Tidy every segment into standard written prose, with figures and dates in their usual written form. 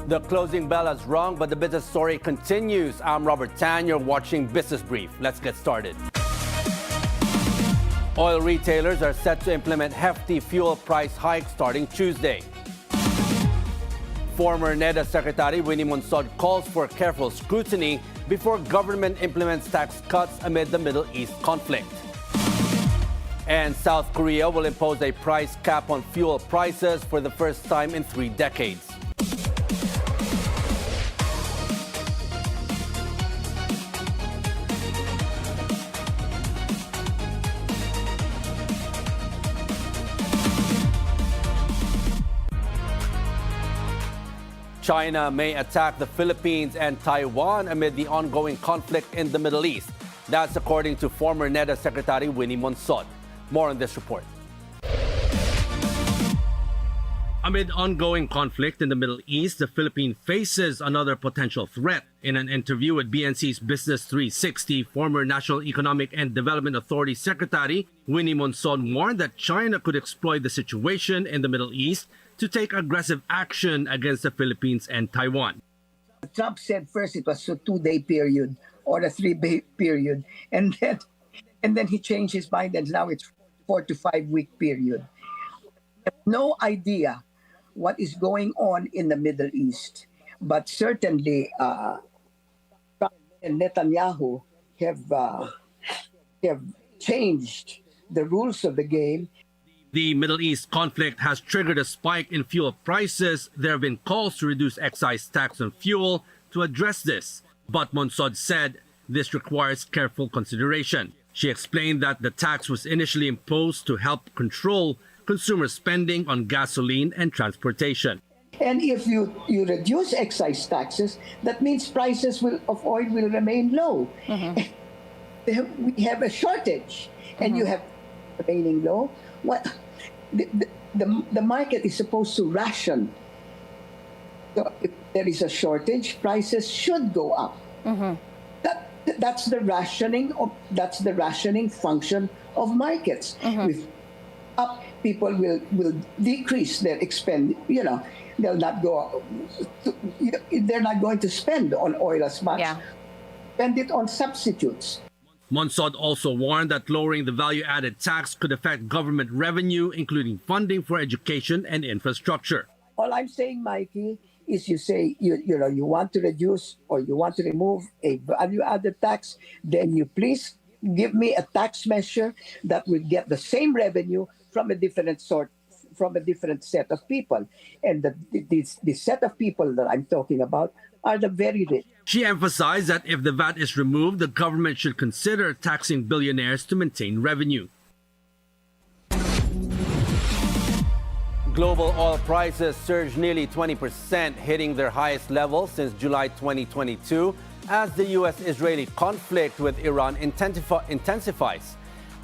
The closing bell has rung, but the business story continues. I'm Robert Tan. You're watching Business Brief. Let's get started. Oil retailers are set to implement hefty fuel price hikes starting Tuesday. Former NEDA Secretary Winnie Monsod calls for careful scrutiny before government implements tax cuts amid the Middle East conflict. And South Korea will impose a price cap on fuel prices for the first time in 3 decades. China may attack the Philippines and Taiwan amid the ongoing conflict in the Middle East. That's according to former NEDA Secretary Winnie Monsod. More on this report. Amid ongoing conflict in the Middle East, the Philippines faces another potential threat. In an interview with BNC's Business 360, former National Economic and Development Authority Secretary Winnie Monsod warned that China could exploit the situation in the Middle East to take aggressive action against the Philippines and Taiwan. Trump said first it was a 2-day period or a 3-day period, and then he changed his mind, and now it's 4 to 5 week period. I have no idea what is going on in the Middle East, but certainly Trump and Netanyahu have changed the rules of the game. The Middle East conflict has triggered a spike in fuel prices. There have been calls to reduce excise tax on fuel to address this. But Monsod said this requires careful consideration. She explained that the tax was initially imposed to help control consumer spending on gasoline and transportation. And if you reduce excise taxes, that means prices of oil will remain low. Mm-hmm. We have a shortage, and you have remaining low. What the market is supposed to ration. So if there is a shortage, prices should go up. Mm-hmm. That's the rationing function of markets. Mm-hmm. With up, people will decrease their they're not going to spend on oil as much. Yeah. Spend it on substitutes. Monsod also warned that lowering the value-added tax could affect government revenue, including funding for education and infrastructure. All I'm saying, Mikey, is you say you want to reduce or you want to remove a value-added tax, then you please give me a tax measure that will get the same revenue from a different set of people. And the set of people that I'm talking about are the very rich. She emphasized that if the VAT is removed, the government should consider taxing billionaires to maintain revenue. Global oil prices surged nearly 20%, hitting their highest level since July 2022, as the U.S.-Israeli conflict with Iran intensifies.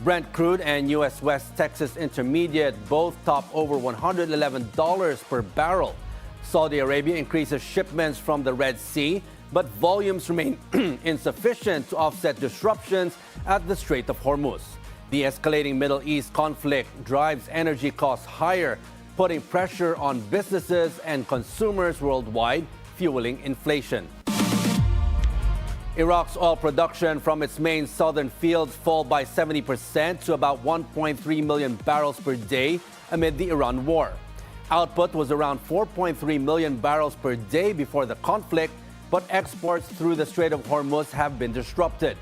Brent crude and U.S. West Texas Intermediate both top over $111 per barrel. Saudi Arabia increases shipments from the Red Sea, but volumes remain insufficient to offset disruptions at the Strait of Hormuz. The escalating Middle East conflict drives energy costs higher, putting pressure on businesses and consumers worldwide, fueling inflation. Iraq's oil production from its main southern fields fall by 70% to about 1.3 million barrels per day amid the Iran war. Output was around 4.3 million barrels per day before the conflict, but exports through the Strait of Hormuz have been disrupted.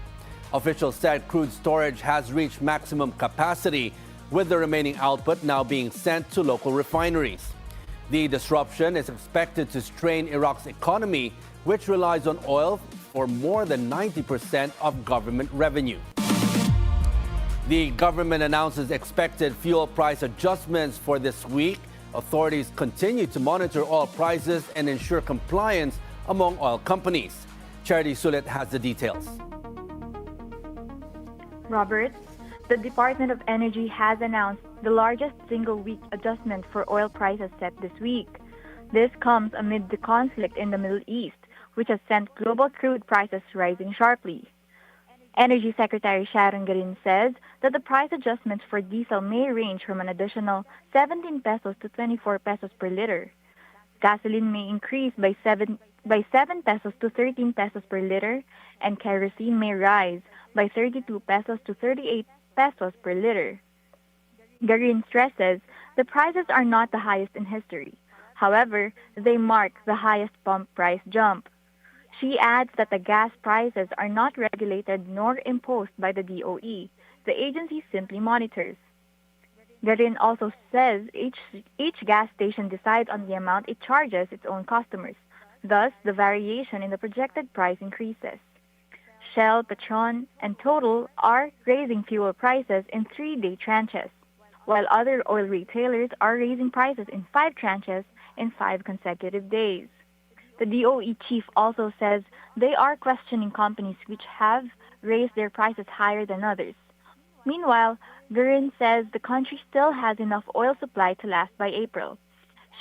Officials said crude storage has reached maximum capacity, with the remaining output now being sent to local refineries. The disruption is expected to strain Iraq's economy, which relies on oil for more than 90% of government revenue. The government announces expected fuel price adjustments for this week. Authorities continue to monitor oil prices and ensure compliance among oil companies. Charity Sulit has the details. Robert, the Department of Energy has announced the largest single-week adjustment for oil prices set this week. This comes amid the conflict in the Middle East, which has sent global crude prices rising sharply. Energy Secretary Sharon Garin says that the price adjustments for diesel may range from an additional 17 pesos to 24 pesos per liter. Gasoline may increase by 7 pesos to 13 pesos per liter, and kerosene may rise by 32 pesos to 38 pesos per liter. Garin stresses the prices are not the highest in history. However, they mark the highest pump price jump. She adds that the gas prices are not regulated nor imposed by the DOE. The agency simply monitors. Garin also says each gas station decides on the amount it charges its own customers. Thus, the variation in the projected price increases. Shell, Petron, and Total are raising fuel prices in 3-day tranches, while other oil retailers are raising prices in 5 tranches in 5 consecutive days. The DOE chief also says they are questioning companies which have raised their prices higher than others. Meanwhile, Garin says the country still has enough oil supply to last by April.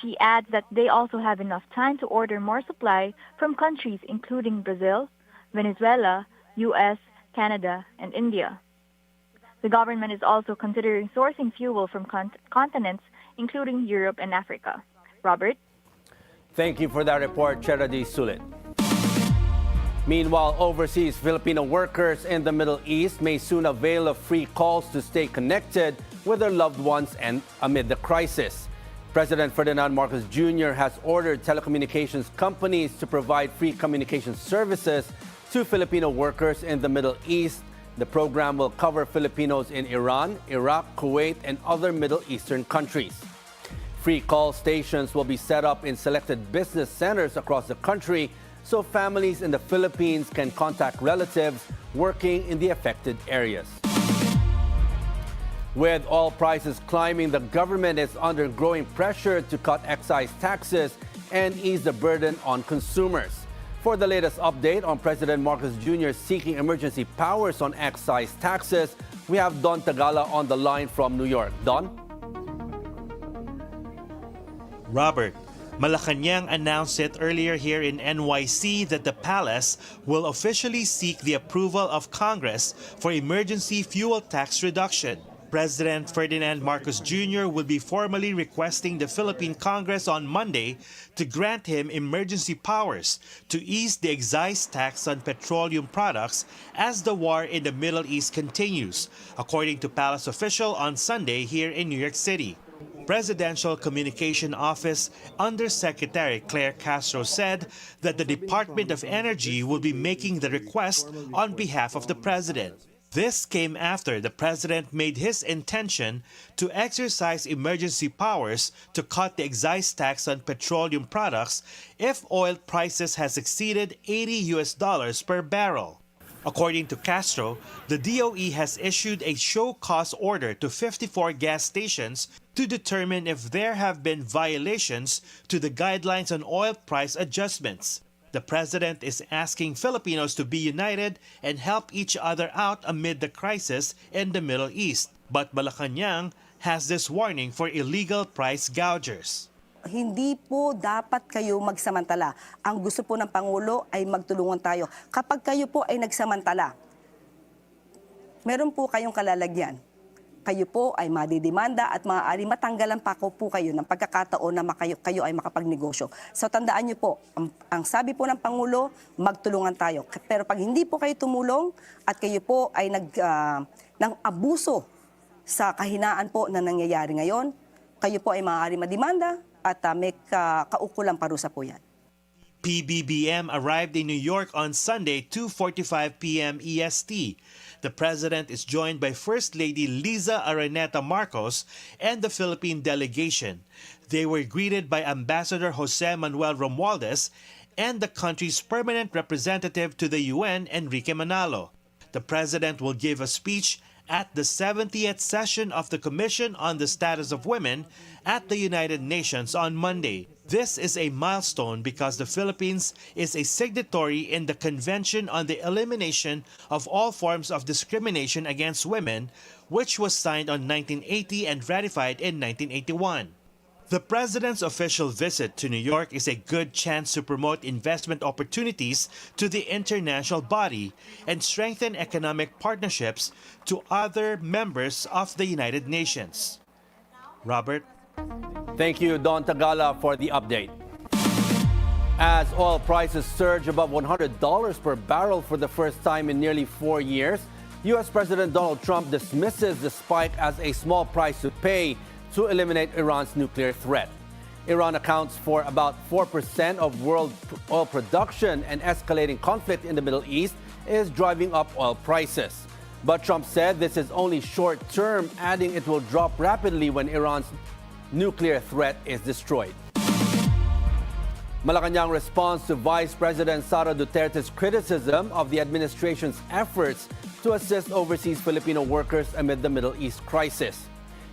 She adds that they also have enough time to order more supply from countries including Brazil, Venezuela, U.S., Canada, and India. The government is also considering sourcing fuel from continents including Europe and Africa. Robert? Thank you for that report, Charity Sulit. Meanwhile, overseas Filipino workers in the Middle East may soon avail of free calls to stay connected with their loved ones and amid the crisis. President Ferdinand Marcos Jr. has ordered telecommunications companies to provide free communication services to Filipino workers in the Middle East. The program will cover Filipinos in Iran, Iraq, Kuwait, and other Middle Eastern countries. Free call stations will be set up in selected business centers across the country so families in the Philippines can contact relatives working in the affected areas. With oil prices climbing, the government is under growing pressure to cut excise taxes and ease the burden on consumers. For the latest update on President Marcos Jr. seeking emergency powers on excise taxes, we have Don Tagala on the line from New York. Don? Robert, Malacanang announced it earlier here in NYC that the palace will officially seek the approval of Congress for emergency fuel tax reduction. President Ferdinand Marcos Jr. will be formally requesting the Philippine Congress on Monday to grant him emergency powers to ease the excise tax on petroleum products as the war in the Middle East continues, according to palace official on Sunday here in New York City. Presidential Communication Office Undersecretary Claire Castro said that the Department of Energy will be making the request on behalf of the president. This came after the president made his intention to exercise emergency powers to cut the excise tax on petroleum products if oil prices has exceeded $80 per barrel. According to Castro, the DOE has issued a show cause order to 54 gas stations to determine if there have been violations to the guidelines on oil price adjustments. The president is asking Filipinos to be united and help each other out amid the crisis in the Middle East. But Malacanang has this warning for illegal price gougers. Hindi po dapat kayo magsamantala. Ang gusto po ng Pangulo ay magtulungan tayo. Kapag kayo po ay nagsamantala, meron po kayong kalalagyan. Kayo po ay madidemanda at maaari matanggalan pa po kayo ng pagkakataon na kayo ay makapagnegosyo. So tandaan niyo po, ang sabi po ng Pangulo, magtulungan tayo. Pero pag hindi po kayo tumulong at kayo po ay ng abuso sa kahinaan po na nangyayari ngayon, kayo po ay maaari mademanda at may kaukulang parusa po yan. PBBM arrived in New York on Sunday, 2:45 p.m. EST. The president is joined by First Lady Liza Araneta Marcos and the Philippine delegation. They were greeted by Ambassador Jose Manuel Romualdez and the country's permanent representative to the UN, Enrique Manalo. The president will give a speech at the 70th session of the Commission on the Status of Women at the United Nations on Monday. This is a milestone because the Philippines is a signatory in the Convention on the Elimination of All Forms of Discrimination Against Women, which was signed on 1980 and ratified in 1981. The president's official visit to New York is a good chance to promote investment opportunities to the international body and strengthen economic partnerships to other members of the United Nations. Robert? Thank you, Don Tagala, for the update. As oil prices surge above $100 per barrel for the first time in nearly 4 years, U.S. President Donald Trump dismisses the spike as a small price to pay to eliminate Iran's nuclear threat. Iran accounts for about 4% of world oil production, and escalating conflict in the Middle East is driving up oil prices. But Trump said this is only short-term, adding it will drop rapidly when Iran's nuclear threat is destroyed. Malacanang responds to Vice President Sara Duterte's criticism of the administration's efforts to assist overseas Filipino workers amid the Middle East crisis.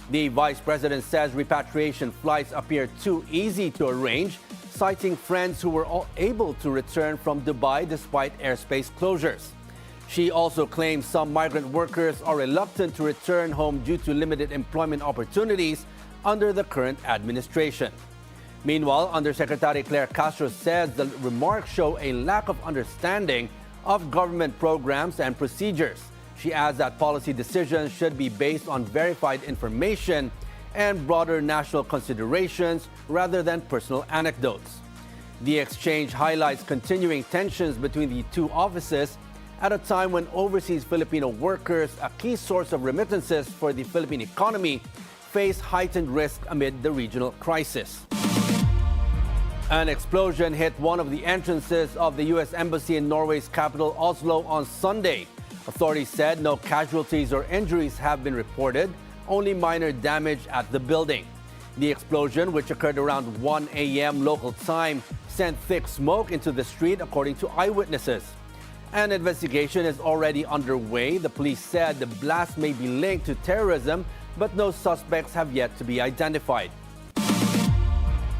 The Vice President says repatriation flights appear too easy to arrange, citing friends who were able to return from Dubai despite airspace closures. She also claims some migrant workers are reluctant to return home due to limited employment opportunities under the current administration. Meanwhile, Undersecretary Claire Castro says the remarks show a lack of understanding of government programs and procedures. She adds that policy decisions should be based on verified information and broader national considerations rather than personal anecdotes. The exchange highlights continuing tensions between the two offices at a time when overseas Filipino workers, a key source of remittances for the Philippine economy, face heightened risk amid the regional crisis. An explosion hit one of the entrances of the U.S. Embassy in Norway's capital, Oslo, on Sunday. Authorities said no casualties or injuries have been reported, only minor damage at the building. The explosion, which occurred around 1 a.m. local time, sent thick smoke into the street, according to eyewitnesses. An investigation is already underway. The police said the blast may be linked to terrorism, but no suspects have yet to be identified.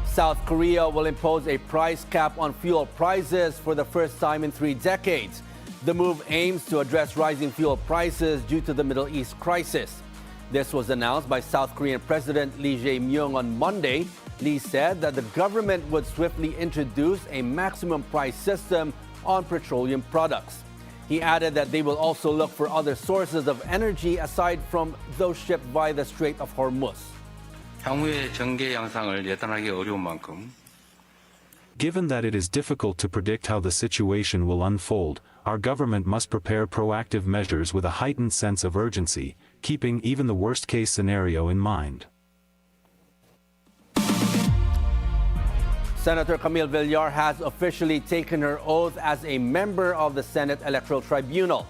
South Korea will impose a price cap on fuel prices for the first time in 3 decades. The move aims to address rising fuel prices due to the Middle East crisis. This was announced by South Korean President Lee Jae-myung on Monday. Lee said that the government would swiftly introduce a maximum price system on petroleum products. He added that they will also look for other sources of energy aside from those shipped via the Strait of Hormuz. 향후의 전개 양상을 예단하기 어려운 만큼 Given that it is difficult to predict how the situation will unfold, our government must prepare proactive measures with a heightened sense of urgency, keeping even the worst-case scenario in mind. Senator Camille Villar has officially taken her oath as a member of the Senate Electoral Tribunal.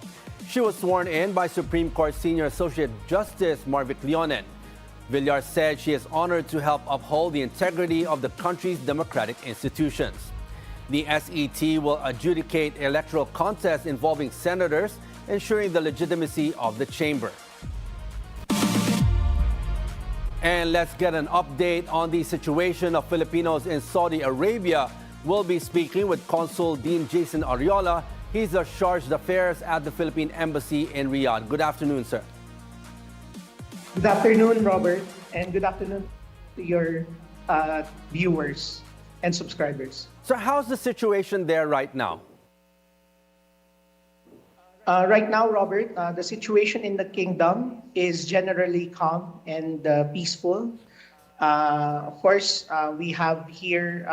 She was sworn in by Supreme Court Senior Associate Justice Marvic Leonen. Villar said she is honored to help uphold the integrity of the country's democratic institutions. The SET will adjudicate electoral contests involving senators, ensuring the legitimacy of the chamber. And let's get an update on the situation of Filipinos in Saudi Arabia. We'll be speaking with Consul Dean Jason Ariola. He's the chargé d'affaires at the Philippine Embassy in Riyadh. Good afternoon, sir. Good afternoon, Robert, and good afternoon to your viewers and subscribers. So how's the situation there right now? Right now, Robert, the situation in the kingdom is generally calm and peaceful. Of course, we have here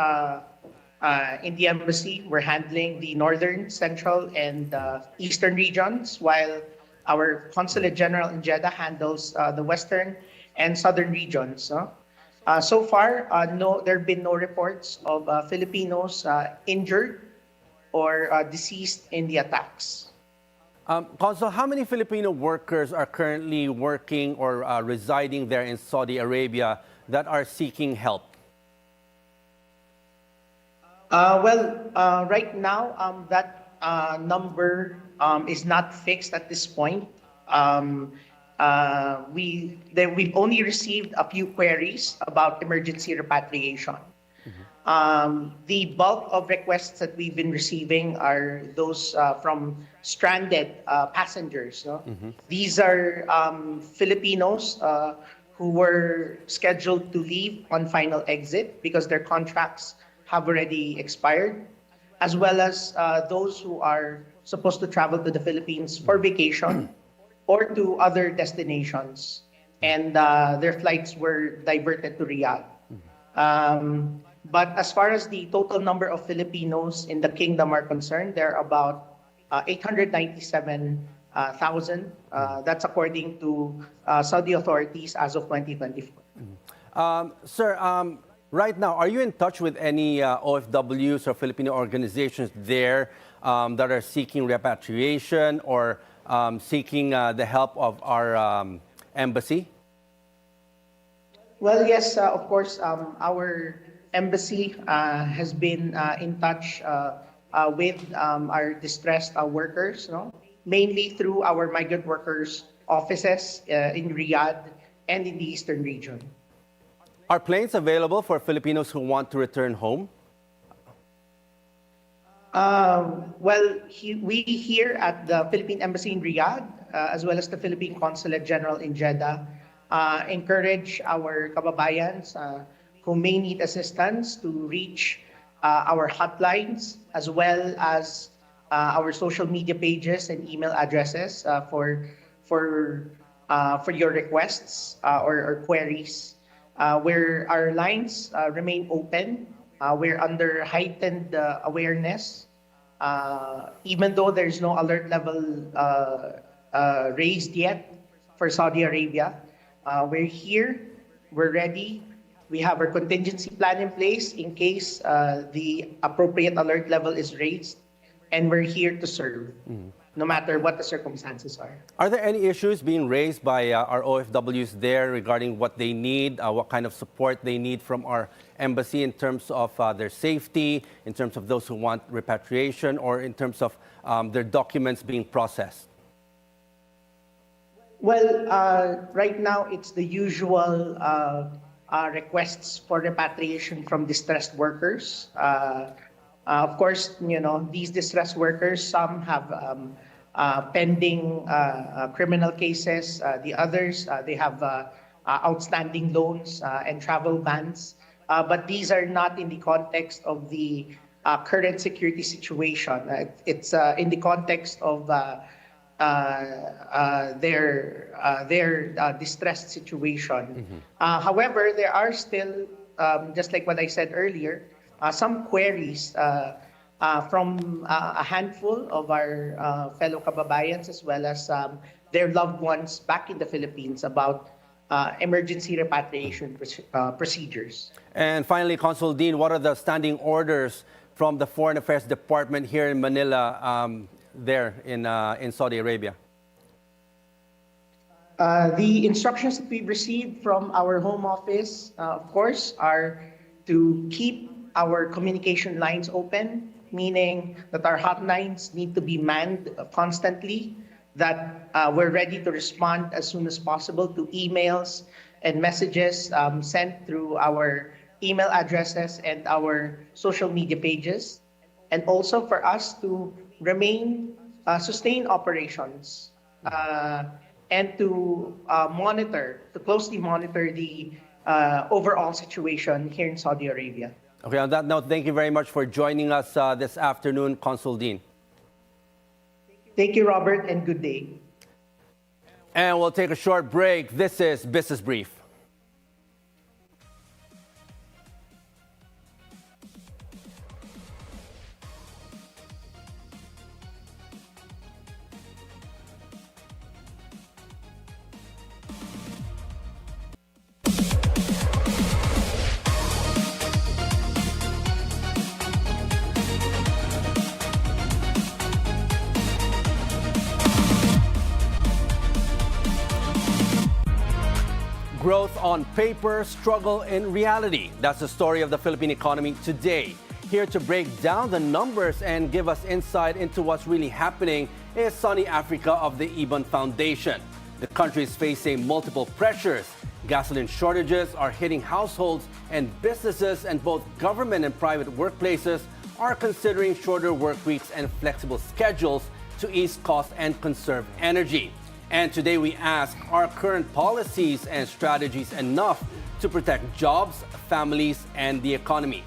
in the embassy, we're handling the northern, central, and eastern regions, while our Consulate General in Jeddah handles the western and southern regions. So far, there have been no reports of Filipinos injured or deceased in the attacks. Consul, how many Filipino workers are currently working or residing there in Saudi Arabia that are seeking help? Right now, that number is not fixed at this point. We've only received a few queries about emergency repatriation. The bulk of requests that we've been receiving are those from stranded passengers. These are Filipinos who were scheduled to leave on final exit because their contracts have already expired, as well as those who are supposed to travel to the Philippines for vacation or to other destinations, and their flights were diverted to Riyadh. But as far as the total number of Filipinos in the kingdom are concerned, there are about 897,000. That's according to Saudi authorities as of 2024. Sir, right now, are you in touch with any OFWs or Filipino organizations there that are seeking repatriation or seeking the help of our embassy? Well, yes, of course, our embassy has been in touch with our distressed workers, no? Mainly through our migrant workers offices in Riyadh and in the eastern region. Are planes available for Filipinos who want to return home? We here at the Philippine Embassy in Riyadh, as well as the Philippine Consulate General in Jeddah, encourage our kababayans who may need assistance to reach our hotlines, as well as our social media pages and email addresses for your requests or queries. Where our lines remain open, we're under heightened awareness. Even though there's no alert level raised yet for Saudi Arabia, we're here, we're ready. We have our contingency plan in place in case the appropriate alert level is raised, and we're here to serve, no matter what the circumstances are. Are there any issues being raised by our OFWs there regarding what they need, what kind of support they need from our embassy in terms of their safety, in terms of those who want repatriation, or in terms of their documents being processed? Well, right now it's the usual requests for repatriation from distressed workers. Of course, you know, these distressed workers, some have pending criminal cases. The others, they have outstanding loans and travel bans. But these are not in the context of the current security situation. It's in the context of their distressed situation. However, there are still, just like what I said earlier, some queries from a handful of our fellow kababayans, as well as their loved ones back in the Philippines, about emergency repatriation procedures. And finally, Consul Dean, what are the standing orders from the Foreign Affairs Department here in Manila, there in Saudi Arabia? The instructions that we've received from our home office, of course, are to keep our communication lines open, meaning that our hotlines need to be manned constantly, that we're ready to respond as soon as possible to emails and messages sent through our email addresses and our social media pages, and also for us to sustain operations and to closely monitor the overall situation here in Saudi Arabia. Okay, on that note, thank you very much for joining us this afternoon, Consul Dean. Thank you, Robert, and good day. And we'll take a short break. This is Business Brief. Growth on paper, struggle in reality. That's the story of the Philippine economy today. Here to break down the numbers and give us insight into what's really happening is Sunny Africa of the Ibon Foundation. The country is facing multiple pressures. Gasoline shortages are hitting households and businesses, and both government and private workplaces are considering shorter work weeks and flexible schedules to ease costs and conserve energy. And today we ask, are current policies and strategies enough to protect jobs, families, and the economy?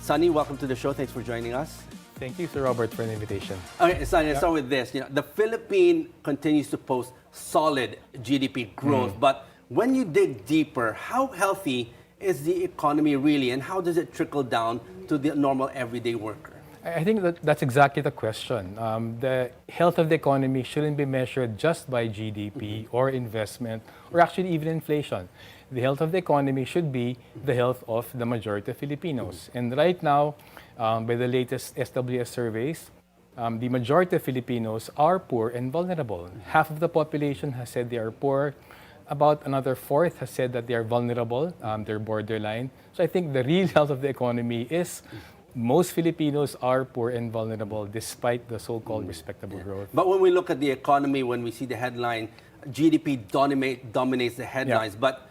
Sunny, welcome to the show. Thanks for joining us. Thank you, Sir Robert, for the invitation. Okay, Sunny, let's start with this. The Philippines continues to post solid GDP growth, but when you dig deeper, how healthy is the economy really, and how does it trickle down to the normal everyday worker? I think that's exactly the question. The health of the economy shouldn't be measured just by GDP or investment or actually even inflation. The health of the economy should be the health of the majority of Filipinos. And right now, by the latest SWS surveys, the majority of Filipinos are poor and vulnerable. Half of the population has said they are poor. About another fourth has said that they are vulnerable, they're borderline. So I think the real health of the economy is most Filipinos are poor and vulnerable despite the so-called respectable growth. But when we look at the economy, when we see the headline, GDP dominates the headlines. Yeah. But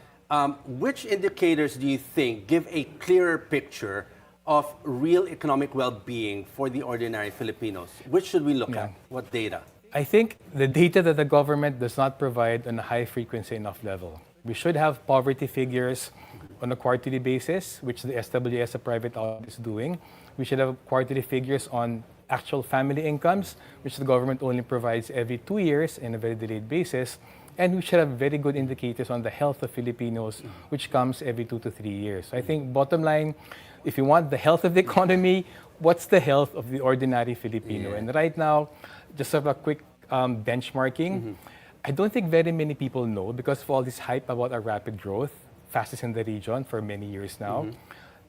which indicators do you think give a clearer picture of real economic well-being for the ordinary Filipinos? Which should we look at? What data? I think the data that the government does not provide on a high frequency enough level. We should have poverty figures on a quarterly basis, which the SWS, a private outfit, is doing. We should have quarterly figures on actual family incomes, which the government only provides every 2 years in a very delayed basis. And we should have very good indicators on the health of Filipinos, which comes every 2 to 3 years. I think bottom line, if you want the health of the economy, what's the health of the ordinary Filipino? And right now, just sort of a quick benchmarking, I don't think very many people know because of all this hype about our rapid growth, fastest in the region for many years now.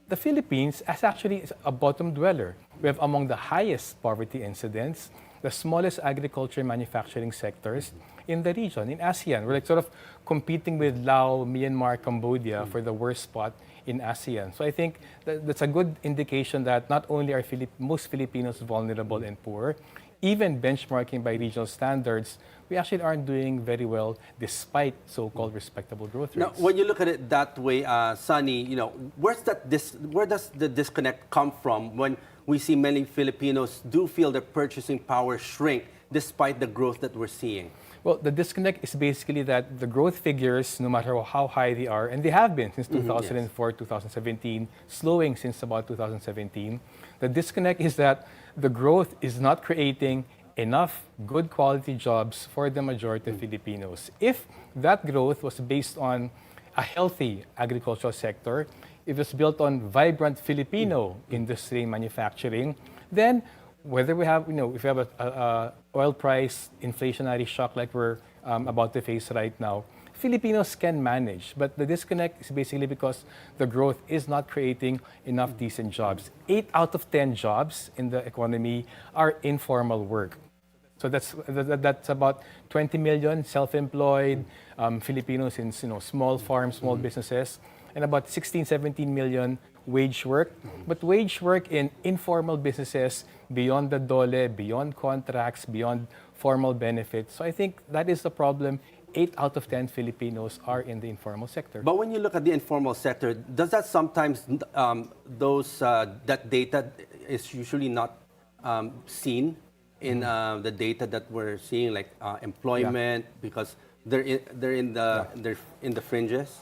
The Philippines is actually a bottom dweller. We have among the highest poverty incidents, the smallest agriculture manufacturing sectors in the region, in ASEAN. We're like sort of competing with Laos, Myanmar, Cambodia for the worst spot in ASEAN. So I think that's a good indication that not only are most Filipinos vulnerable and poor, even benchmarking by regional standards, we actually aren't doing very well despite so-called respectable growth rates. Now, when you look at it that way, Sunny, where does the disconnect come from when we see many Filipinos do feel their purchasing power shrink despite the growth that we're seeing? Well, the disconnect is basically that the growth figures, no matter how high they are, and they have been since 2004, 2017, slowing since about 2017, the disconnect is that the growth is not creating enough good quality jobs for the majority of Filipinos. If that growth was based on a healthy agricultural sector, if it was built on vibrant Filipino industry and manufacturing, then whether we have, if we have a oil price inflationary shock like we're about to face right now, Filipinos can manage. But the disconnect is basically because the growth is not creating enough decent jobs. 8 out of 10 jobs in the economy are informal work. So that's about 20 million self-employed Filipinos in small farms, small businesses, and about 16, 17 million wage work. But wage work in informal businesses beyond the DOLE, beyond contracts, beyond formal benefits. So I think that is the problem. 8 out of 10 Filipinos are in the informal sector. But when you look at the informal sector, does that sometimes, that data is usually not seen in the data that we're seeing, like employment, because they're in the fringes?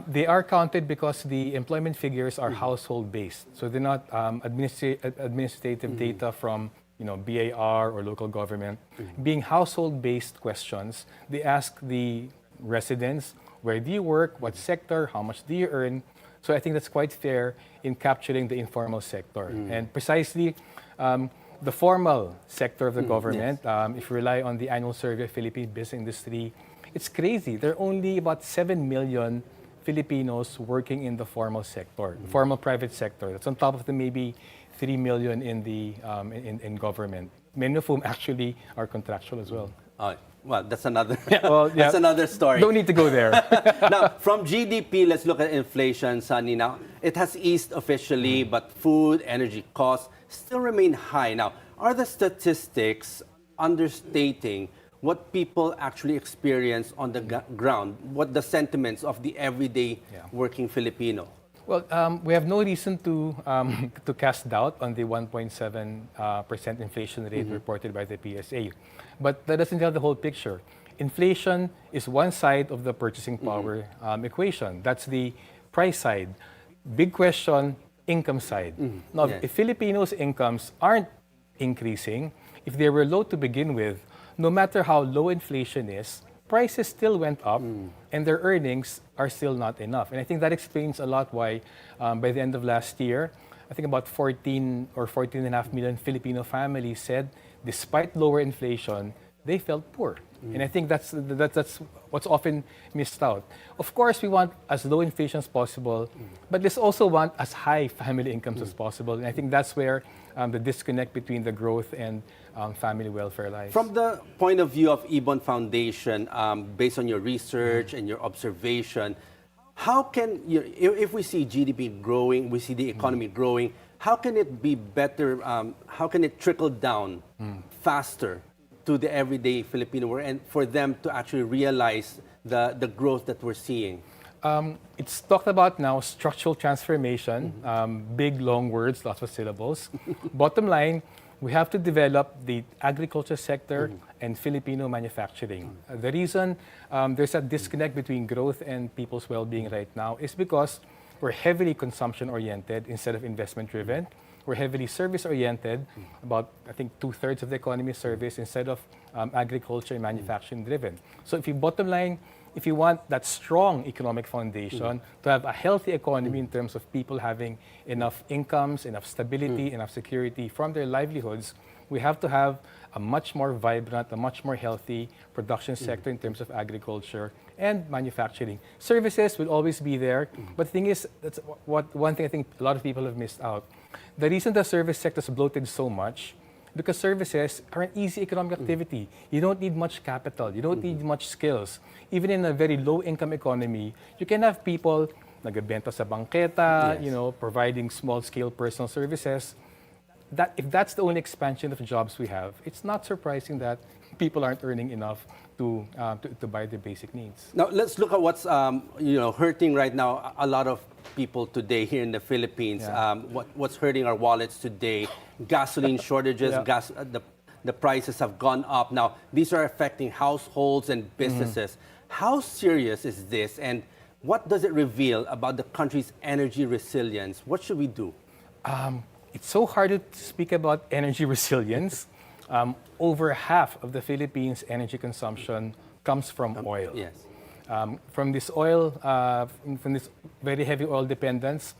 They are counted because the employment figures are household based, so they're not administrative data from BAR or local government. Being household based questions, they ask the residents, where do you work, what sector, how much do you earn? So I think that's quite fair in capturing the informal sector. And precisely the formal sector of the government, if you rely on the annual survey of Philippine business industry, it's crazy. There are only about 7 million Filipinos working in the formal sector, formal private sector. That's on top of the maybe 3 million in the in government, many of whom actually are contractual as well. Well, that's another that's another story. Don't need to go there. Now, from GDP, let's look at inflation, Sunny. Now, it has eased officially, but food, energy costs still remain high. Now, are the statistics understating what people actually experience on the ground? What the sentiments of the everyday working Filipino? Well, we have no reason to cast doubt on the 1.7% inflation rate reported by the PSA. But that doesn't tell the whole picture. Inflation is one side of the purchasing power equation. That's the price side. Big question, income side. Now, if Filipinos' incomes aren't increasing, if they were low to begin with, no matter how low inflation is, prices still went up and their earnings are still not enough. And I think that explains a lot why by the end of last year, I think about 14 or 14.5 million Filipino families said, despite lower inflation, they felt poor. And I think that's what's often missed out. Of course, we want as low inflation as possible, but let's also want as high family incomes as possible. And I think that's where the disconnect between the growth and family welfare lies. From the point of view of Ibon Foundation, based on your research and your observation, how can if we see GDP growing, we see the economy growing, how can it be better? How can it trickle down faster to the everyday Filipino, and for them to actually realize the growth that we're seeing? It's talked about now, structural transformation, big, long words, lots of syllables. Bottom line, we have to develop the agriculture sector and Filipino manufacturing. The reason there's a disconnect between growth and people's well-being right now is because we're heavily consumption-oriented instead of investment-driven. We're heavily service-oriented, about, I think, 2/3 of the economy is service instead of agriculture and manufacturing-driven. So if you bottom line, if you want that strong economic foundation to have a healthy economy in terms of people having enough incomes, enough stability, enough security from their livelihoods, we have to have a much more vibrant, a much more healthy production sector in terms of agriculture and manufacturing. Services will always be there, but the thing is, that's one thing I think a lot of people have missed out. The reason the service sector is bloated so much, because services are an easy economic activity. You don't need much capital. You don't need much skills. Even in a very low-income economy, you can have people nagbebenta sa bangketa, providing small-scale personal services. If that's the only expansion of jobs we have, it's not surprising that people aren't earning enough to buy their basic needs. Now let's look at what's hurting right now a lot of people today here in the Philippines. What's hurting our wallets today? Gasoline shortages, the prices have gone up. Now these are affecting households and businesses. How serious is this, and what does it reveal about the country's energy resilience? What should we do? It's so hard to speak about energy resilience. Over half of the Philippines' energy consumption comes from oil. Yes. From this oil, from this very heavy oil dependence,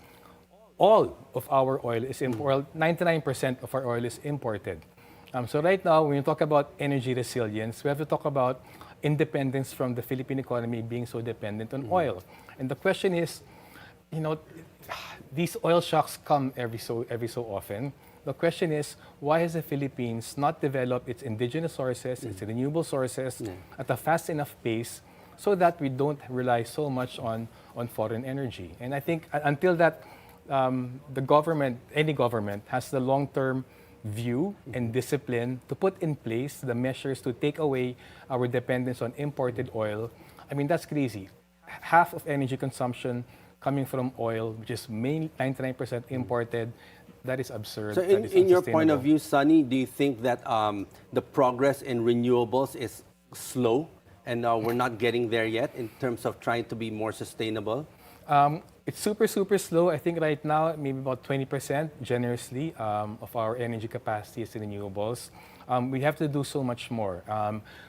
all of our oil is imported. 99% of our oil is imported. So right now, when you talk about energy resilience, we have to talk about independence from the Philippine economy being so dependent on oil. And the question is, these oil shocks come every so often. The question is, why has the Philippines not developed its indigenous sources, its renewable sources at a fast enough pace so that we don't rely so much on foreign energy? And I think until that, the government, any government, has the long-term view and discipline to put in place the measures to take away our dependence on imported oil, I mean, that's crazy. Half of energy consumption coming from oil, which is mainly 99% imported, that is absurd. So in your point of view, Sunny, do you think that the progress in renewables is slow and we're not getting there yet in terms of trying to be more sustainable? It's super, super slow. I think right now, maybe about 20% generously of our energy capacity is in renewables. We have to do so much more.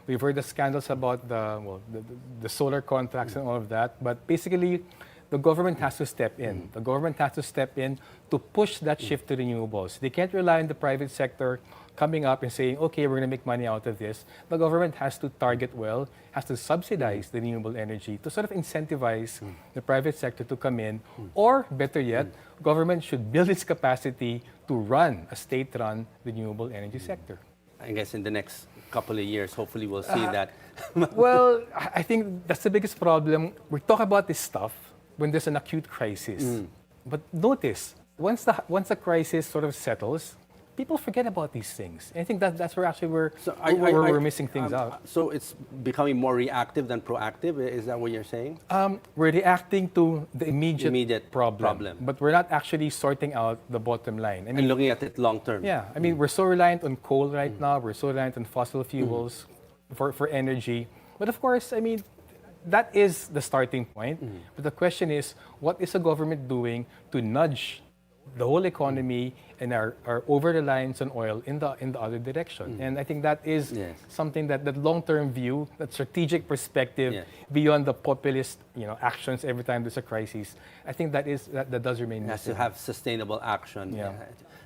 We've heard the scandals about the solar contracts and all of that, but basically, the government has to step in. The government has to step in to push that shift to renewables. They can't rely on the private sector coming up and saying, okay, we're going to make money out of this. The government has to target well, has to subsidize the renewable energy to sort of incentivize the private sector to come in. Or, better yet, government should build its capacity to run a state-run renewable energy sector. I guess in the next couple of years, hopefully we'll see that. Well, I think that's the biggest problem. We talk about this stuff when there's an acute crisis. But notice, once the crisis sort of settles, people forget about these things. And I think that's where actually we're missing things out. So it's becoming more reactive than proactive? Is that what you're saying? We're reacting to the immediate problem. But we're not actually sorting out the bottom line. I mean, and looking at it long term. Yeah, I mean, we're so reliant on coal right now. We're so reliant on fossil fuels for energy. But of course, I mean, that is the starting point. But the question is, what is the government doing to nudge the whole economy and our over-reliance on oil in the other direction. And I think that is something that long-term view, that strategic perspective beyond the populist actions every time there's a crisis, I think that does remain Has missing. to have sustainable action. Yeah.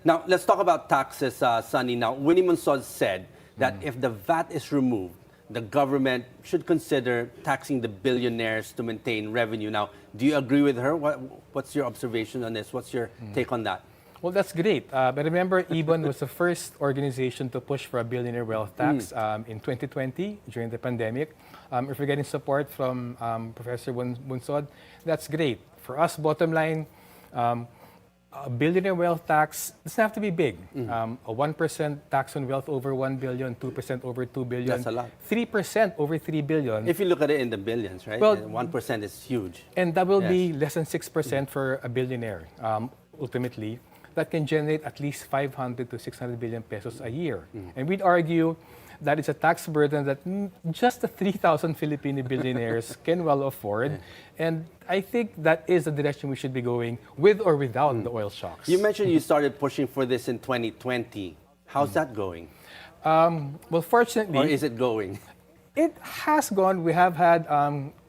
Now, let's talk about taxes, Sunny. Now, Winnie Monsod said that if the VAT is removed, the government should consider taxing the billionaires to maintain revenue. Now, do you agree with her? What's your observation on this? What's your take on that? Well, that's great. But remember, IBON was the first organization to push for a billionaire wealth tax in 2020 during the pandemic. If we're getting support from Professor Monsod, that's great. For us, bottom line, a billionaire wealth tax doesn't have to be big. A 1% tax on wealth over 1 billion, 2% over 2 billion. That's a lot. 3% over 3 billion. If you look at it in the billions, right? Well, 1% is huge. And that will be less than 6% for a billionaire, ultimately. That can generate at least 500 to 600 billion pesos a year. And we'd argue that it's a tax burden that just the 3,000 Filipino billionaires can well afford. And I think that is the direction we should be going, with or without the oil shocks. You mentioned you started pushing for this in 2020. How's that going? Well, fortunately... Or is it going? It has gone. We have had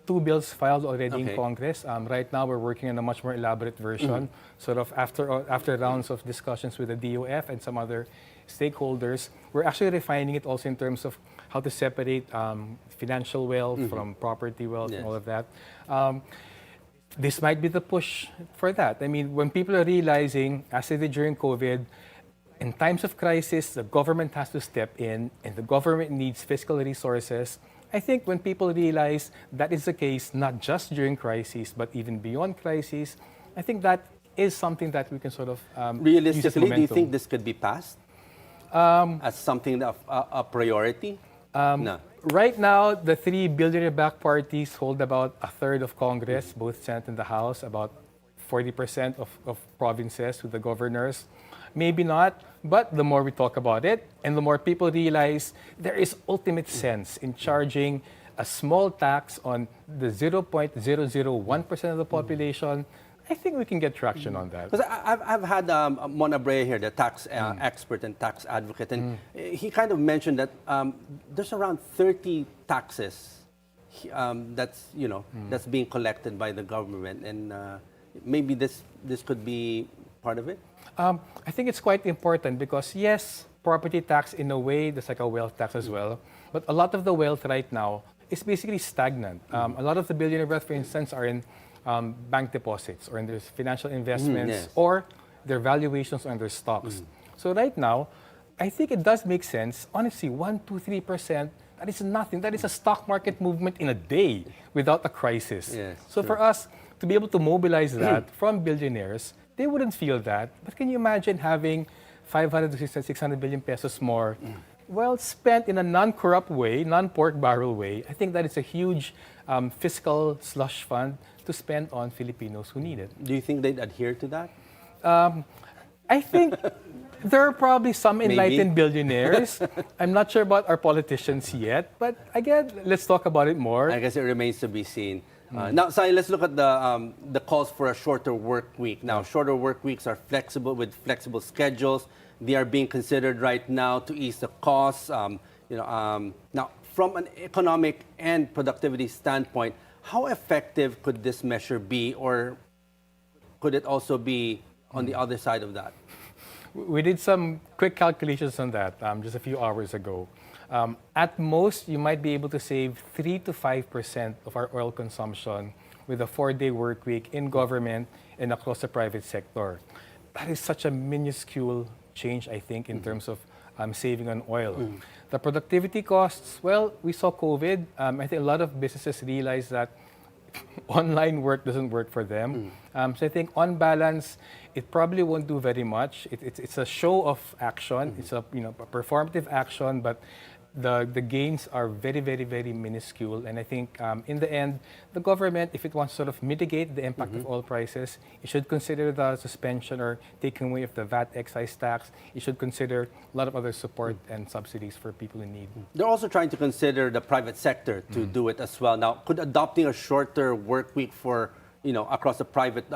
2 bills filed already in Okay. Congress. Right now, we're working on a much more elaborate version, sort of after rounds of discussions with the DOF and some other stakeholders. We're actually refining it also in terms of how to separate financial wealth from property wealth and all of that. This might be the push for that. I mean, when people are realizing, as they did during COVID, in times of crisis, the government has to step in, and the government needs fiscal resources. I think when people realize that is the case, not just during crises, but even beyond crises, I think that is something that we can sort of use as Realistically, do you momentum. think this could be passed as something of a priority? No. Right now, the 3 billionaire-backed parties hold about a third of Congress, both Senate and the House, about 40% of provinces with the governors. Maybe not, but the more we talk about it and the more people realize there is ultimate sense in charging a small tax on the 0.001% of the population, I think we can get traction on that. Because I've had Mona Brea here, the tax expert and tax advocate, and he kind of mentioned that there's around 30 taxes that's being collected by the government, and maybe this could be part of it. I think it's quite important because yes, property tax in a way, there's like a wealth tax as well, but a lot of the wealth right now is basically stagnant. A lot of the billionaire wealth, for instance, are in bank deposits or in their financial investments or their valuations on their stocks. So right now, I think it does make sense. Honestly, 1%, 2%, 3%, that is nothing. That is a stock market movement in a day without a crisis. Yes, so for us to be able to mobilize that from billionaires, they wouldn't feel that. But can you imagine having 500 to 600 billion pesos more, well spent in a non-corrupt way, non-pork barrel way? I think that is a huge fiscal slush fund to spend on Filipinos who need it. Do you think they'd adhere to that? I think there are probably some enlightened billionaires. I'm not sure about our politicians yet, but again, let's talk about it more. I guess it remains to be seen. Now, Sai, let's look at the calls for a shorter work week. Now, shorter work weeks are flexible with flexible schedules. They are being considered right now to ease the costs. Now, from an economic and productivity standpoint, how effective could this measure be, or could it also be on the other side of that? We did some quick calculations on that just a few hours ago. At most, you might be able to save 3 to 5% of our oil consumption with a 4-day work week in government and across the private sector. That is such a minuscule change, I think, in terms of saving on oil. The productivity costs, well, we saw COVID. I think a lot of businesses realized that online work doesn't work for them. So I think on balance, it probably won't do very much. It's a show of action. It's a performative action, but the gains are very, very, very minuscule. And I think in the end, the government, if it wants to sort of mitigate the impact of oil prices, it should consider the suspension or taking away of the VAT excise tax. It should consider a lot of other support and subsidies for people in need. They're also trying to consider the private sector to do it as well. Now, could adopting a shorter work week for, across the private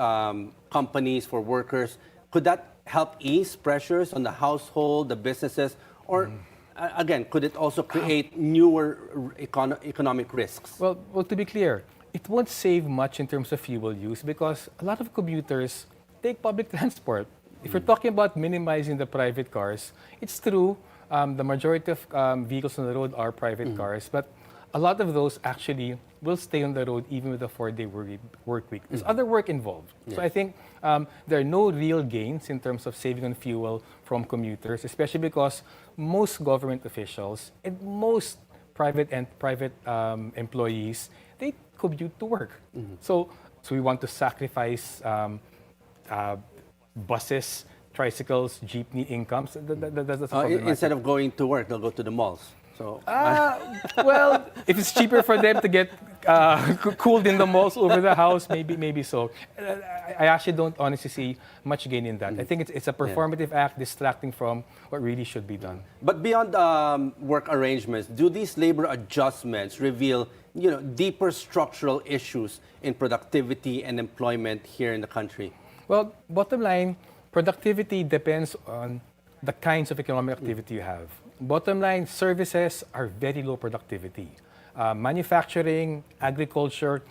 companies for workers, Could that help ease pressures on the household, the businesses, or again, could it also create newer economic risks? Well, to be clear, it won't save much in terms of fuel use because a lot of commuters take public transport. If you're talking about minimizing the private cars, it's true, the majority of vehicles on the road are private cars, but a lot of those actually will stay on the road even with a 4-day work week. There's other work involved. Yes. So I think there are no real gains in terms of saving on fuel from commuters, especially because most government officials and most private employees, they commute to work. So we want to sacrifice buses, tricycles, jeepney incomes. That's Instead of going to work, they'll go to the malls. So, well, if it's cheaper for them to get cooled in the malls over the house, maybe so. I actually don't honestly see much gain in that. I think it's a performative act distracting from what really should be done. But beyond work arrangements, do these labor adjustments reveal, deeper structural issues in productivity and employment here in the country? Well, bottom line, productivity depends on the kinds of economic activity you have. Bottom line, services are very low productivity. Manufacturing, agriculture,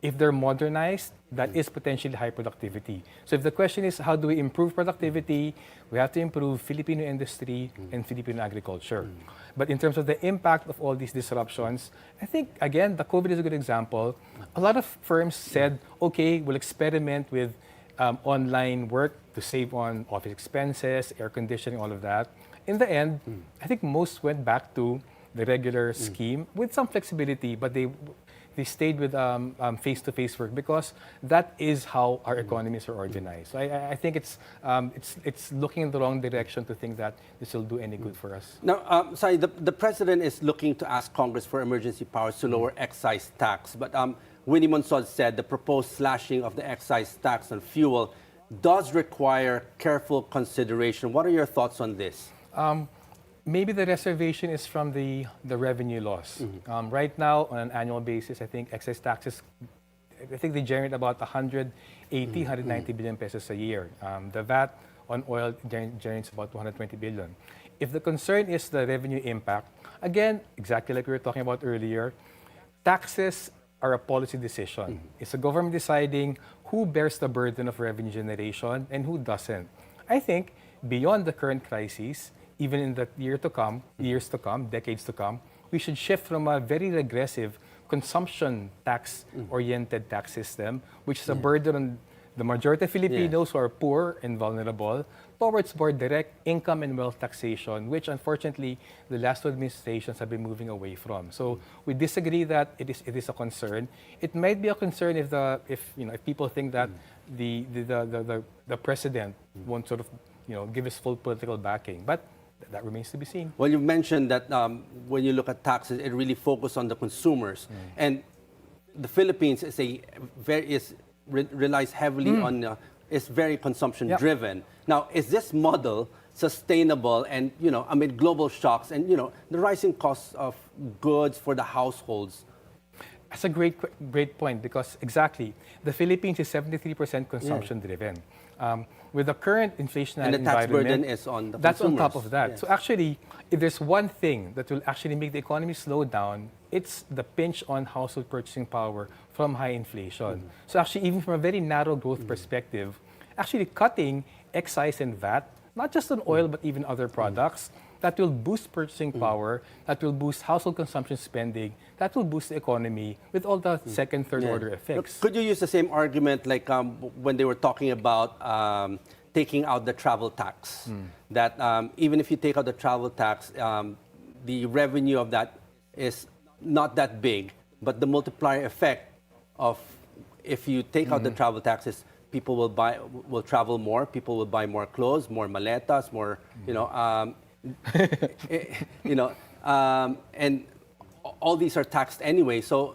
if they're modernized, that is potentially high productivity. So if the question is how do we improve productivity, we have to improve Filipino industry and Filipino agriculture. But in terms of the impact of all these disruptions, I think, again, the COVID is a good example. A lot of firms said, okay, we'll experiment with online work to save on office expenses, air conditioning, all of that. In the end, I think most went back to the regular scheme with some flexibility, but they stayed with face-to-face work because that is how our economies are organized. So I think it's looking in the wrong direction to think that this will do any good for us. Now, the president is looking to ask Congress for emergency powers to lower excise tax, but Winnie Monsod said the proposed slashing of the excise tax on fuel does require careful consideration. What are your thoughts on this? Maybe the reservation is from the revenue loss. Right now, on an annual basis, I think excise taxes, they generate about 180, 190 billion pesos a year. The VAT on oil generates about 220 billion. If the concern is the revenue impact, again, exactly like we were talking about earlier, taxes are a policy decision. It's the government deciding who bears the burden of revenue generation and who doesn't. I think beyond the current crisis, even in the years to come, decades to come, we should shift from a very regressive consumption tax-oriented tax system, which is a burden on the majority of Filipinos who are poor and vulnerable, towards more direct income and wealth taxation, which unfortunately the last two administrations have been moving away from. So we disagree that it is a concern. It might be a concern if people think that the president won't sort of give his full political backing, but that remains to be seen. Well, you mentioned that when you look at taxes, it really focuses on the consumers, and the Philippines relies heavily on is very consumption driven. Now, is this model sustainable and amid global shocks and the rising costs of goods for the households? That's a great point because exactly the Philippines is 73% consumption driven. With the current inflationary and the tax environment, burden is on the that's consumers. on top of that. Yes. So actually, if there's one thing that will actually make the economy slow down, it's the pinch on household purchasing power from high inflation. So actually, even from a very narrow growth perspective, actually cutting excise and VAT, not just on oil but even other products, that will boost purchasing power, that will boost household consumption spending, that will boost the economy with all the second, third order effects. Could you use the same argument like when they were talking about taking out the travel tax? That even if you take out the travel tax, the revenue of that is not that big, but the multiplier effect of if you take out the travel taxes, people will travel more, people will buy more clothes, more maletas, more, and all these are taxed anyway. So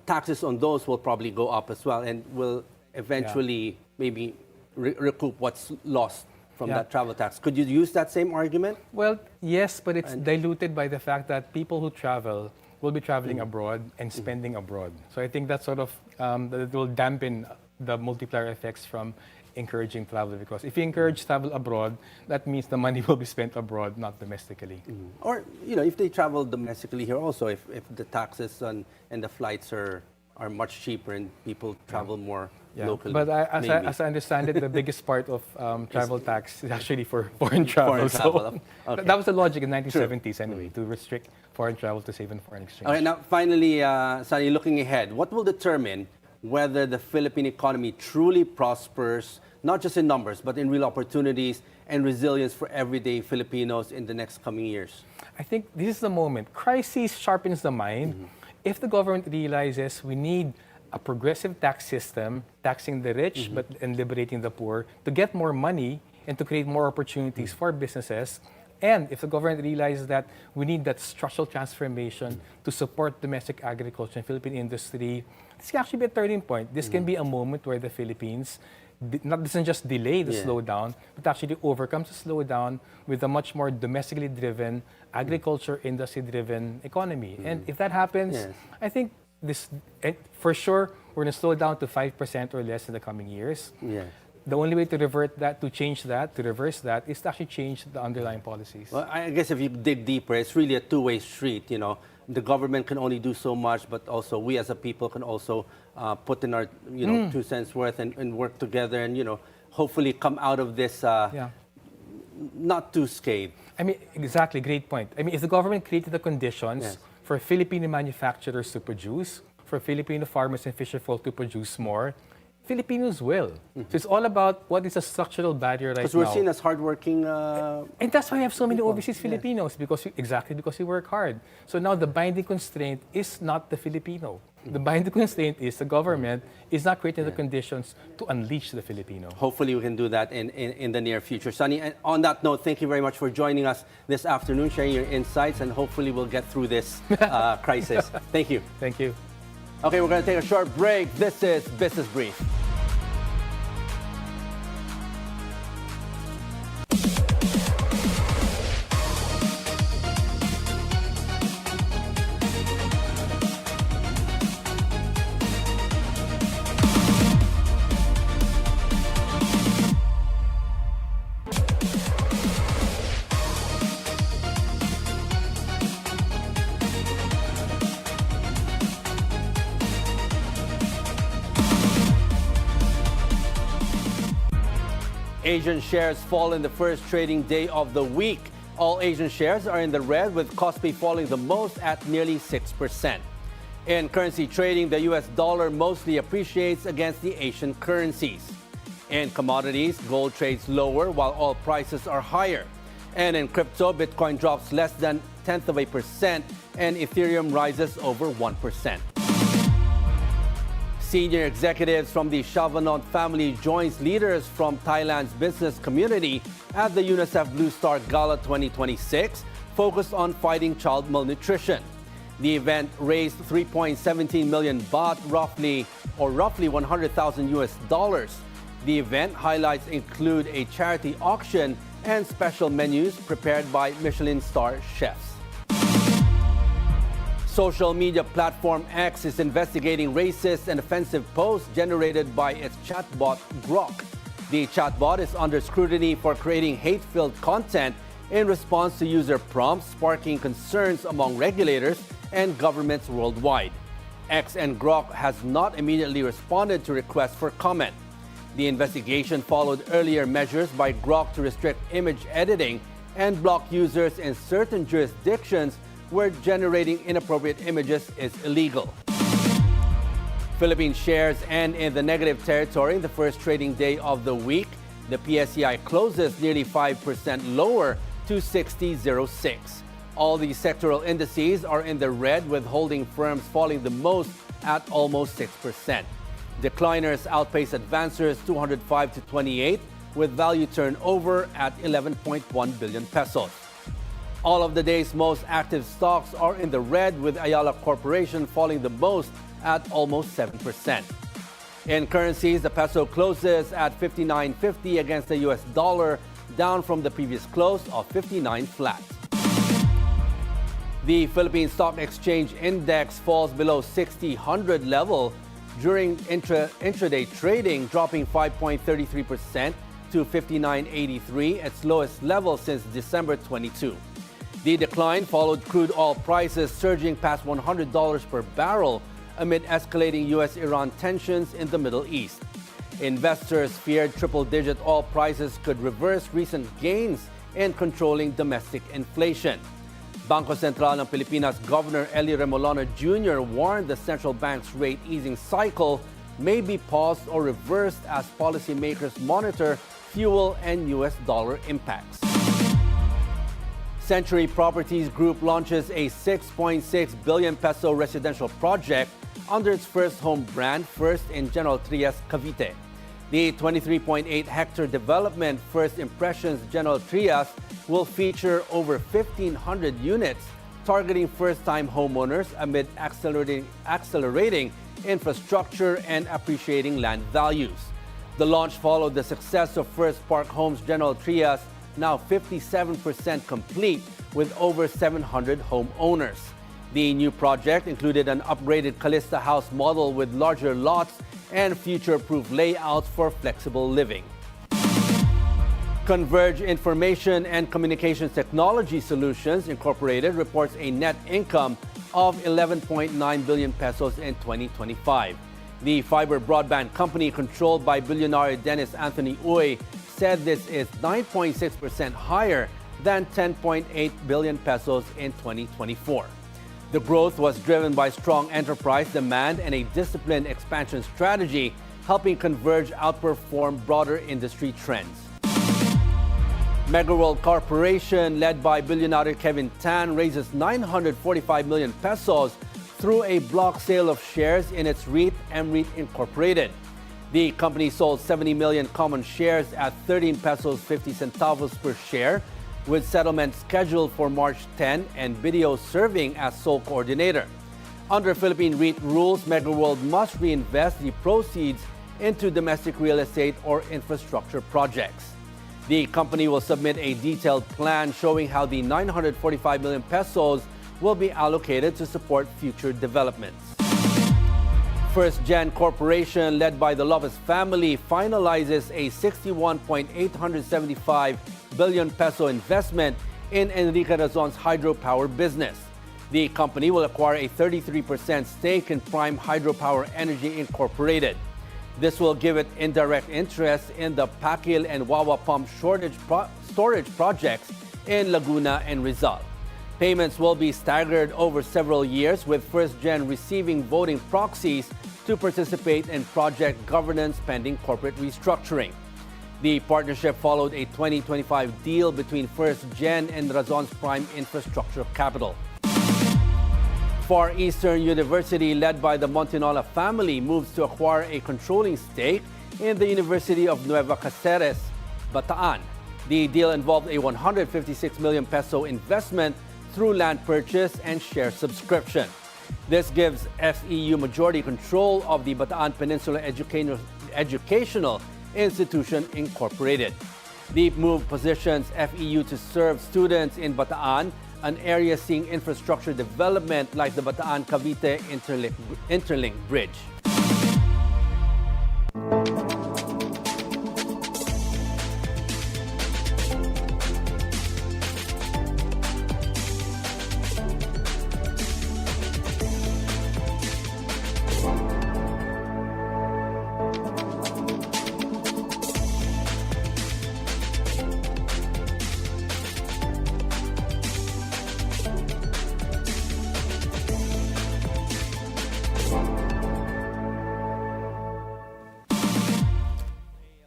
taxes on those will probably go up as well, and will eventually maybe recoup what's lost from that travel tax. Could you use that same argument? Well, yes, but it's diluted by the fact that people who travel will be traveling abroad and spending abroad. So I think that sort of that will dampen the multiplier effects from encouraging travel, because if you encourage travel abroad, that means the money will be spent abroad, not domestically. Or, if they travel domestically here also, if the taxes and the flights are much cheaper and people travel more locally. But as I understand it, the biggest part of travel tax is actually for foreign travel. So Okay. that was the logic in the 1970s anyway, to restrict foreign travel to save in foreign exchange. Okay, now finally, Sunny, looking ahead, what will determine whether the Philippine economy truly prospers, not just in numbers, but in real opportunities and resilience for everyday Filipinos in the next coming years? I think this is the moment. Crisis sharpens the mind. If the government realizes we need a progressive tax system, taxing the rich and liberating the poor, to get more money and to create more opportunities for businesses, and if the government realizes that we need that structural transformation to support domestic agriculture and Philippine industry, this can actually be a turning point. This can be a moment where the Philippines doesn't just delay the slowdown, but actually overcomes the slowdown with a much more domestically driven, agriculture, industry-driven economy. And if that happens, I think for sure, we're going to slow down to 5% or less in the coming years. The only way to reverse that, is to actually change the underlying policies. Well, I guess if you dig deeper, it's really a two-way street. The government can only do so much, but also we as a people can also put in our 2 cents worth and work together and hopefully come out of this not too scathed. I mean, exactly, great point. I mean, if the government created the conditions for Filipino manufacturers to produce, for Filipino farmers and fisherfolk to produce more, Filipinos will. So it's all about what is a structural barrier right now. Because we're seen as hardworking. And that's why we have so many overseas Filipinos, because we work hard. So now the binding constraint is not the Filipino. The binding constraint is the government is not creating the conditions to unleash the Filipino. Hopefully we can do that in the near future. Sunny, and on that note, thank you very much for joining us this afternoon, sharing your insights, and hopefully we'll get through this crisis. Thank you. Thank you. Okay, we're going to take a short break. This is Business Brief. Asian shares fall in the first trading day of the week. All Asian shares are in the red, with Kospi falling the most at nearly 6%. In currency trading, the US dollar mostly appreciates against the Asian currencies. In commodities, gold trades lower while oil prices are higher. And in crypto, Bitcoin drops less than 0.1% and Ethereum rises over 1%. Senior executives from the Chavanont family joins leaders from Thailand's business community at the UNICEF Blue Star Gala 2026, focused on fighting child malnutrition. The event raised 3.17 million baht, roughly $100,000 US. The event highlights include a charity auction and special menus prepared by Michelin star chefs. Social media platform X is investigating racist and offensive posts generated by its chatbot Grok. The chatbot is under scrutiny for creating hate-filled content in response to user prompts, sparking concerns among regulators and governments worldwide. X and Grok has not immediately responded to requests for comment. The investigation followed earlier measures by Grok to restrict image editing and block users in certain jurisdictions where generating inappropriate images is illegal. Philippine shares end in the negative territory in the first trading day of the week. The PSEI closes nearly 5% lower to 60.06. All the sectoral indices are in the red, with holding firms falling the most at almost 6%. Decliners outpace advancers 205 to 28, with value turnover at 11.1 billion pesos. All of the day's most active stocks are in the red, with Ayala Corporation falling the most at almost 7%. In currencies, the peso closes at 59.50 against the US dollar, down from the previous close of 59 flat. The Philippine Stock Exchange Index falls below 60,100 level during intraday trading, dropping 5.33% to 59.83, its lowest level since December 22. The decline followed crude oil prices surging past $100 per barrel amid escalating U.S.-Iran tensions in the Middle East. Investors feared triple-digit oil prices could reverse recent gains in controlling domestic inflation. Bangko Sentral ng Pilipinas Governor Eli Remolona Jr. warned the central bank's rate easing cycle may be paused or reversed as policymakers monitor fuel and U.S. dollar impacts. Century Properties Group launches a 6.6 billion peso residential project under its first home brand, First in General Trias, Cavite. The 23.8-hectare development, First Impressions General Trias, will feature over 1,500 units targeting first-time homeowners amid accelerating infrastructure and appreciating land values. The launch followed the success of First Park Homes General Trias, now 57% complete with over 700 homeowners. The new project included an upgraded Calista house model with larger lots and future-proof layouts for flexible living. Converge Information and Communications Technology Solutions Incorporated reports a net income of 11.9 billion pesos in 2025. The fiber broadband company controlled by Bilyonaryo Dennis Anthony Uy said this is 9.6% higher than 10.8 billion pesos in 2024. The growth was driven by strong enterprise demand and a disciplined expansion strategy, helping Converge outperform broader industry trends. Megaworld Corporation, led by Bilyonaryo Kevin Tan, raises 945 million pesos through a block sale of shares in its REIT, MREIT Incorporated. The company sold 70 million common shares at 13 pesos 50 centavos per share, with settlement scheduled for March 10 and BDO serving as sole coordinator. Under Philippine REIT rules, Megaworld must reinvest the proceeds into domestic real estate or infrastructure projects. The company will submit a detailed plan showing how the 945 million pesos will be allocated to support future developments. First Gen Corporation, led by the Lopez family, finalizes a 61.875 billion peso investment in Enrique Razon's hydropower business. The company will acquire a 33% stake in Prime Hydropower Energy Incorporated. This will give it indirect interest in the Pakil and Wawa pump storage projects in Laguna and Rizal. Payments will be staggered over several years, with First Gen receiving voting proxies to participate in project governance pending corporate restructuring. The partnership followed a 2025 deal between First Gen and Razon's Prime Infrastructure Capital. Far Eastern University, led by the Montinola family, moves to acquire a controlling stake in the University of Nueva Cáceres, Bataan. The deal involved a 156 million peso investment through land purchase and share subscription. This gives FEU majority control of the Bataan Peninsula Educational Institution Incorporated. The move positions FEU to serve students in Bataan, an area seeing infrastructure development like the Bataan-Cavite Interlink Bridge.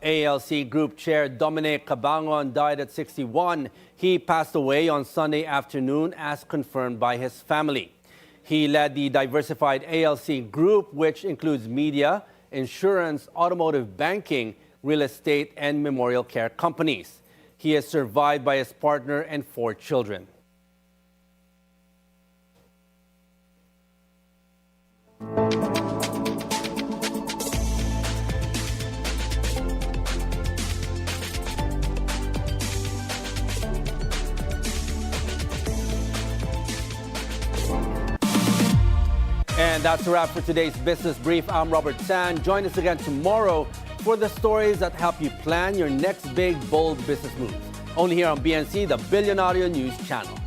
ALC Group Chair Dominic Cabangon died at 61. He passed away on Sunday afternoon as confirmed by his family. He led the diversified ALC Group, which includes media, insurance, automotive banking, real estate, and memorial care companies. He is survived by his partner and 4 children. And And that's a wrap for today's Business Brief. I'm Robert San. Join us again tomorrow for the stories that help you plan your next big, bold business moves. Only here on BNC, the Bilyonaryo News Channel.